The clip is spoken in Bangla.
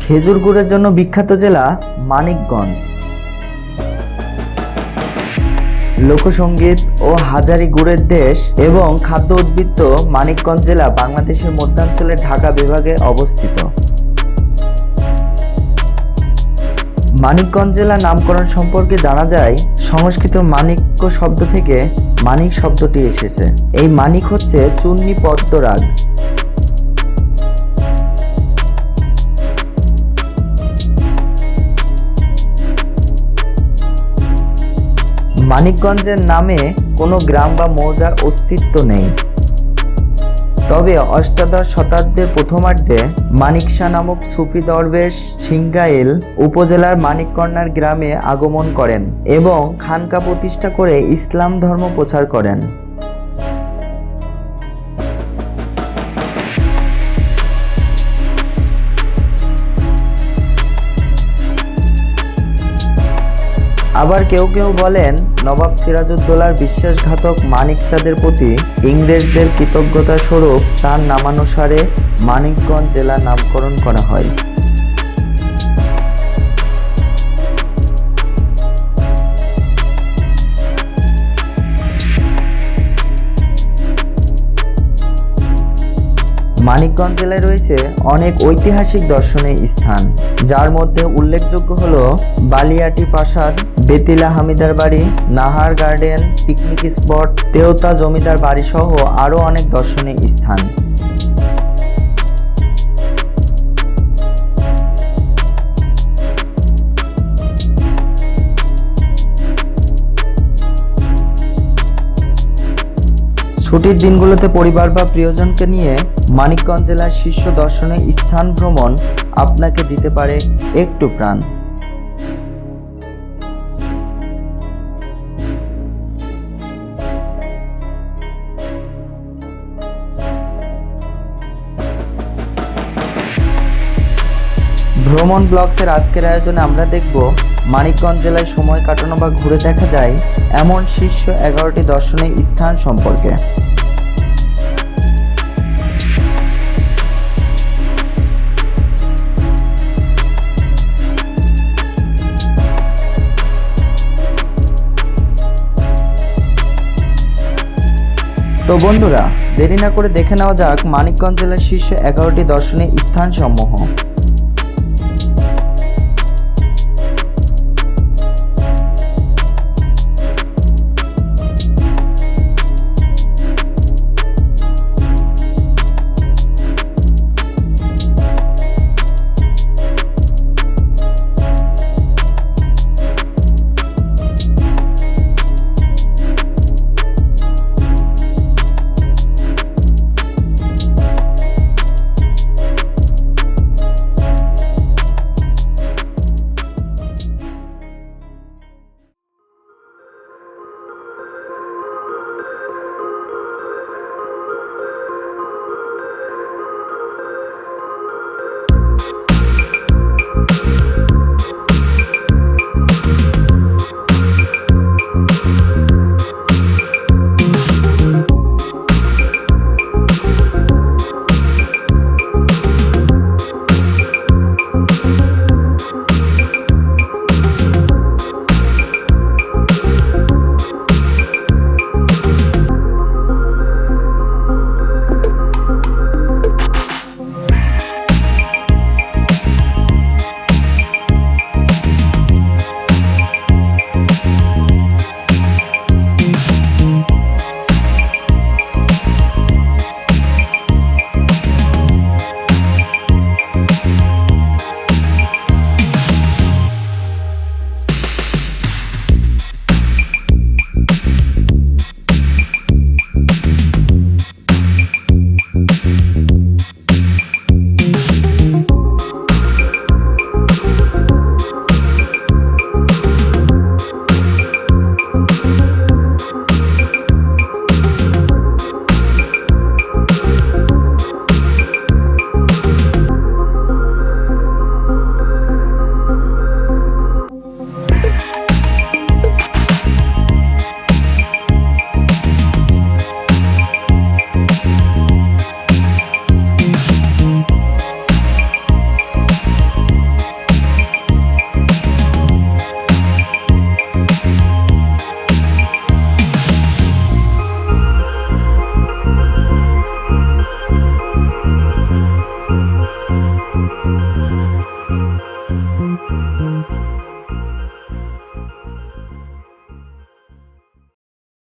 খেজুর গুড়ের জন্য বিখ্যাত জেলা মানিকগঞ্জ। লোকসঙ্গীত ও হাজারী গুড়ের দেশ এবং খাদ্য উদ্বৃত্ত মানিকগঞ্জ জেলা বাংলাদেশের মধ্যাঞ্চলের ঢাকা বিভাগে অবস্থিত। মানিকগঞ্জ জেলা নামকরণ সম্পর্কে জানা যায়, সংস্কৃত মাণিক্য শব্দ থেকে মানিক শব্দটি এসেছে। এই মানিক হচ্ছে চূর্ণী পদ্ম রাগ। মানিকগঞ্জের নামে কোনো গ্রাম বা মৌজার অস্তিত্ব নেই, তবে অষ্টাদশ শতাব্দীর প্রথমার্ধে মানিক শাহ নামক সুফি দরবেশ সিংগাইল উপজেলার মানিককর্ণার গ্রামে আগমন করেন এবং খানকা প্রতিষ্ঠা করে ইসলাম ধর্ম প্রচার করেন। আবার কেউ কেউ বলেন, নবাব সিরাজউদ্দৌলার বিশ্বাসঘাতক মানিক চাঁদের প্রতি ইংরেজদের কৃতজ্ঞতা স্বরূপ তার নামানুসারে মানিকগঞ্জ জেলার নামকরণ করা হয়। মানিকগঞ্জ জেলায় রয়েছে অনেক ঐতিহাসিক দর্শনীয় স্থান, যার মধ্যে উল্লেখযোগ্য হল বালিয়াটি প্রাসাদ, বেতিলা হামিদার বাড়ি, Nahar garden, picnic spot, Teota জমিদার বাড়ি সহ আরও অনেক দর্শনীয় স্থান। ছুটির দিনগুলোতে পরিবার বা প্রিয়জনকে নিয়ে মানিকগঞ্জ জেলার শীর্ষ দর্শনীয় স্থান ভ্রমণ আপনাকে দিতে পারে একটু প্রাণ। ভ্রমণ ব্লগসের আজকের আয়োজনে আমরা দেখব মানিকগঞ্জ জেলায় সময় কাটানো বা ঘুরে দেখা যায় এমন শীর্ষ 11টি দর্শনীয় স্থান সম্পর্কে। তো বন্ধুরা, দেরি না করে দেখে নেওয়া যাক মানিকগঞ্জ জেলার শীর্ষ 11টি দর্শনীয় স্থান সমূহ।